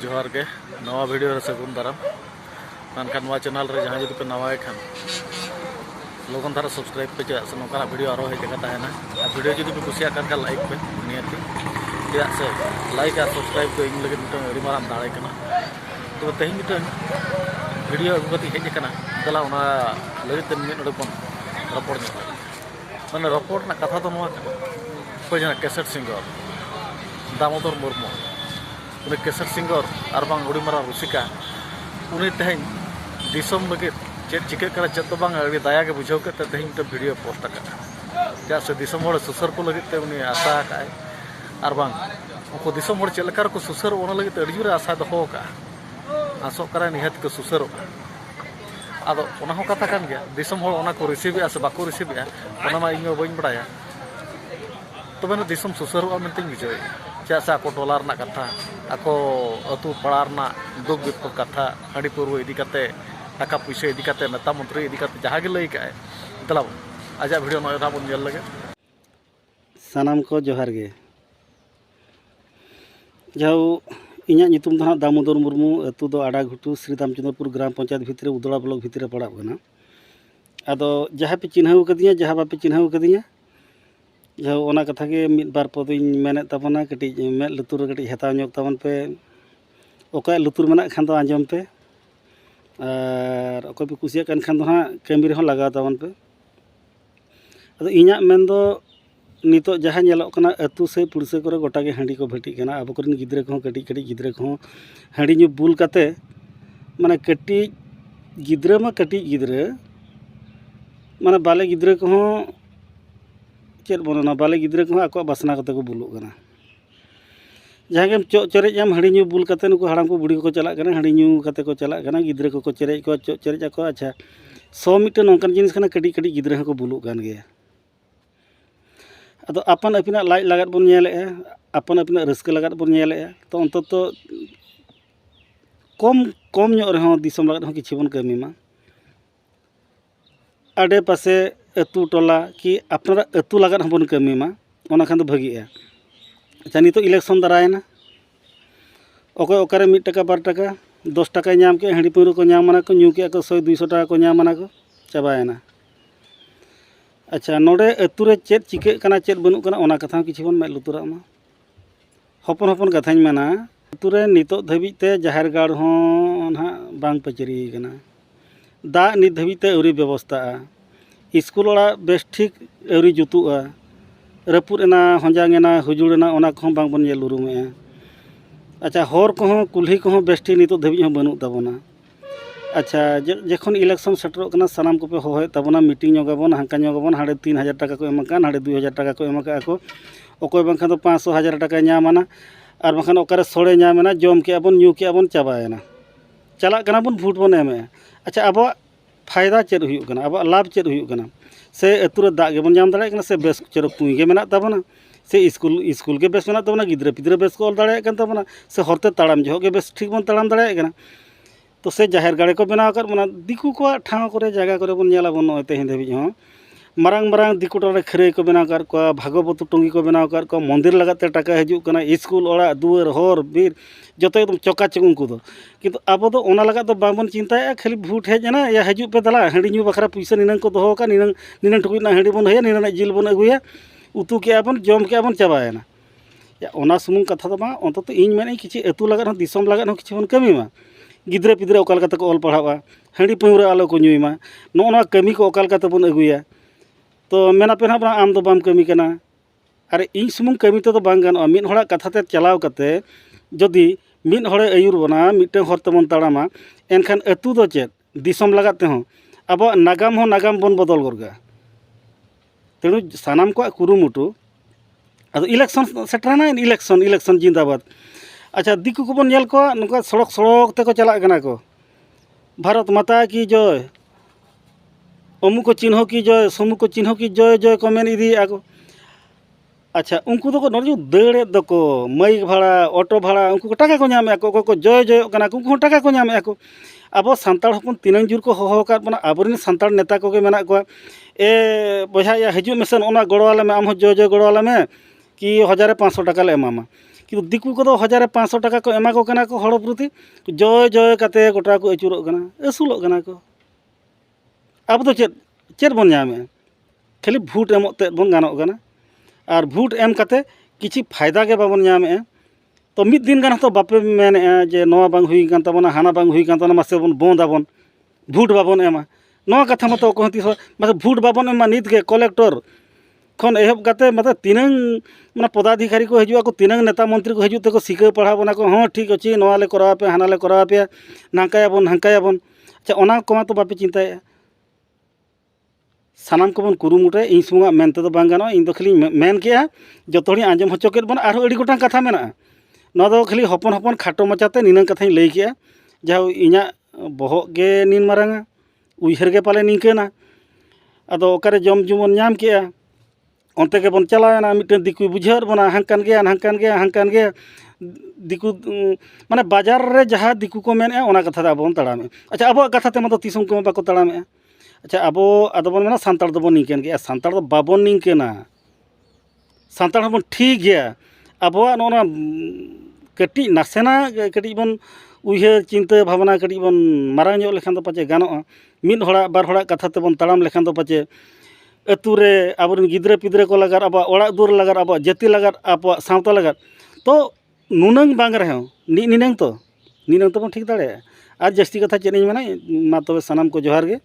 जोहार के नवा वीडियो रे सगुन दाराम मनखान नवा चैनल रे जहां जुदी पे नवा खान लोगन धारा सब्सक्राइब पे चा से नोका वीडियो आरो हे जगह ताहेना वीडियो जुदी पे कुसिया कर लाइक पे नियति या से लाइक और सब्सक्राइब तो इन लगे मिटन अड़ी माराम दाड़े कना तो तेहिं मिटन वीडियो अगुगति हेज कना दला उना लगे ते मिट नडे बन रपोर्ट माने रपोर्ट ना कथा तो नवा को जना कैसेट सिंगर दामोदर मुर्मू उन्हें कैसेट सिंगर और बांग उड़ी मारा रुसिका उन्हें तेहन दिसम लगे चेक चिके करा चेक तो बांग अड़ी दाया के बुझाव के तेहन तो वीडियो पोस्ट का क्या से दिसम होड़ सुसर को लगे ते उन्हें आशा का और बांग उनको दिसम होड़ चेक लकार को सुसर ओना लगे अड़ी जुरे आशा दो का आसो करा निहत को सुसर आदो ओना हो कथा कान गया दिसम होड़ ओना को रिसीव या से बाको रिसीव या ओना मा इनो बइन बड़ाया तो मैंने दिसम सुसर मेनते बुझाव चासा को डॉलर ना कथा ako अतु पड़ार ना दुख विपद कथा हाड़ी पूर्व इदी कते टाका पैसा इदी कते नेता मंत्री इदी कते जहाँ लई का दला आज वीडियो नया बन जल लगे सानाम को जोहार गे जाओ इन्या नितुम दो दामोदर मुर्मू अतु दो आड़ा घुटू श्री रामचंद्रपुर ग्राम पंचायत भितर उदड़ा ब्लॉक भितर पड़ा कना आदो जहाँ पे चिन्हाव कदिया जहाँ बापे चिन्हाव कदिया जो ओना कथा के मिद बार पदिन मेने तबना कटी में लुतुर कटी हताव ᱧᱚᱜ तबन पे ओका लुतुर मेना खान दो आंजम पे और ओका पे कुसिया कान खान दो हां कैमरी रहो लगा तबन पे अदो इन्या मेन दो नितो जहां ñeलok कना अतु से पुरसे करे गोटा के हांडी को भेटी कना अब कोरिन गिद्रे को कटी कटी गिद्रे को हांडी ᱧu बुल कते माने कटी गिद्रे मा कटी गिद्रे माने बाले गिद्रे को चेक बनना बाले गिद्रे को आको बासना कते को बुलुक कना जहाँ के चो चरेज आम हाड़ी ᱧu बुल कते नुको हाड़ाम को बुढ़ी को चला कना हाड़ी ᱧu कते को चला कना गिद्रे को चरेज को चो चरेज को अच्छा 100 मीटर नोंकन जिनिस कना कटी कटी गिद्रे को बुलुक कान गया अदो अपन अपिना लाइट लागत बन नेले अपन अपिना रस्क लागत बन नेले तो अंतत कम कम ᱧᱚᱜ रहो दिसम लागत हो किछि बन कमी मा आडे पासे अतु टोला कि अपना अतु लागत बन कमी मा ओना खान दो भागीआ अच्छा नितो इलेक्शन दारायना ओके ओकारे 1 टाका 2 टाका 10 टाका नाम के हांडी पुरो को नाम मना को ᱧu के को 100 200 टाका को नाम मना को चाबायना अच्छा नोडे अतु रे चेत चिके कना चेत बनु कना ओना कथा किछि बन मे लुतुरा मा हपन हपन कथाñ मेना अतु रे नितो धबी ते जाहेर गाड़ हो ना बांग पचरी कना दा नित धबी ते औरी व्यवस्था स्कूल ओड़ा बेस ठीक औरी जुतुआ रपुरना हंजांगेना हुजुड़ना ओना को बांग बन येल उरुमे अच्छा हर को कुल्ही को बेस ठीक नितो धबी हो बनु तबना अच्छा जखन इलेक्शन सेटरो कना सानाम को पे होय तबना मीटिंग जोगाबन हांका जोगाबन हाड़े 3000 टाका को एमकान हाड़े 2000 टाका को एमका को ओकोय बांखा तो 500,000 टाका नामाना और बांखान ओकारे सोड़े नामेना जम के अबन ᱧu के अबन चाबायना चला कना बन भोट बन एमे अच्छा अब फायदा चेद हुयुक कना अब लाभ चेद हुयुक कना से अतुरे दाग गेबन जाम दाड़े कना से बेस चेरो कुई गे मेना तबना से स्कूल के बेस मेना तबना गिद्रे पिद्रे बेस को ऑल दाड़े कन तबना से हरते ताड़ाम जो के बेस ठीक बन ताड़ाम दाड़े कना तो से जाहेर गाड़े को बनाव कर मना दिकु को ठाव करे जगह करे बन नेला बन नय तेहिं धबी हो मारांग मारांग दिकु टोरे खरे को बनाव कर को भागवत टंगी को बनाव कर को मंदिर लगाते टाका हजू कना स्कूल ओड़ा दुआर हर बीर जतो एकदम चकाचक उनको दो किंतु अब दो ओना लगा तो बाबन चिंताया खाली भूट हेजना या हजू पे दला हांडी ᱧu बखरा पैसा निनंग को दोहो का निनंग ठुकुना हांडी बन हेया निनंग जिल बन अगुया उतु के अपन जम के अपन चाबायना या ओना सुमुंग कथा तो मा अंत तो इन मेने किछि अतु लगा हो दिसम लगा हो किछि बन कमी मा गिद्रे पिद्रे ओकाल कते को ऑल पढ़ावा हांडी पौरा आलो को ᱧuᱭ मा नोना कमी को ओकाल कते बन अगुया तो मेना पे ना आम दो बाम कमी कना अरे इन सुमुंग कमी तो बांग गानो मिद हड़ा कथा ते चलाव कते जदि मिद हड़े आयुर बना मिदटें हर तबन ताड़ामा एनखान अतु दो चेत दिसम लागत ते हो अब नागाम हो नागाम बन बदल गरगा तेणु सानाम को कुरुमुटु अदो इलेक्शन सेटराना इलेक्शन जिंदाबाद अच्छा दिकु को बन नेल को नुका सड़क सड़क ते को चला कना को भारत माता की जय अमु को चिन्ह की जय समु को चिन्ह की जय जय को मेन इदी आको अच्छा उनको तो नजू दड़े दको माइक भाड़ा ऑटो भाड़ा उनको टाका को नामे को जय जय कना उनको टाका को नामे को अब सानताड़ हपन तीन जुर को होहो का बना आबरिन सानताड़ नेता को मेना को ए बजा या हजू मेसन ओना गड़वाले में आम जय जय गड़वाले में कि 1500 टाका ले एमामा किंतु दिकू को 1500 टाका को एमा को कना को हड़ प्रति जय जय काते गोटा को अचुरोग कना असुलोग कना को अब तो चेद बन नामे खाली भोट एमते बन गानोग कना और भोट एम काते किछि फायदा के बाबन नामे तो मिद दिन गान तो बापे मेने जे नवा बांग हुई कान तबना हाना बांग हुई कान तना मासे बन बोंदाबन भोट बाबन एमा नवा कथा मत कहती मासे भोट बाबन एमा नित के कलेक्टर खन एहब काते मतलब तीनंग माने पदाधिकारी को हजू को तीनंग नेता मंत्री को हजू ते को सिका पढ़ा बना को हाँ ठीक अच्छे नवा ले करावा पे हाना ले करावा पे नांकायाबन हांकायाबन अच्छा ओना कोमा तो बापे चिंताया सानाम को बन कुरुमुटे इन सुंगा मेनते तो बांग गानो इन तो खाली मेन के जो थोड़ी आंजम होचो के बन आरो अड़ी गोटां कथा मेना ना दो खाली हपन हपन खाटो मचाते निनंग कथाई लई के जहाँ इना बहक गे निन मारांगा उइहर गे पाले निंकेना अदो ओकारे जम जुमन नाम के onte ke bon chalaena miten diku bujhar bona hangkan ge diku mane bazar re jaha diku ko mene ona katha da bon tarame acha abo katha te mado tisum ko ba ko tarame acha abo adobon mena santar do bon ninken ge santar do babon ninkena santar bon ठीक गया abo nona kati nasena kati bon उहे चिंता भावना कटी बन मारांग जो लेखान तो पाचे गानोआ मिद होड़ा बार होड़ा कथा ते बन ताड़ाम लेखान तो पाचे अतु रे आबरन गिद्रे पिद्रे को लगा अब ओड़ा दूर लगा अब जाति लगा अब सावता लगा तो नुनंग बांग रहे निनंग तो बन ठीक दाड़े आज जस्ती कथा चेनिंग मेना मा तबे सनाम को जोहार गे।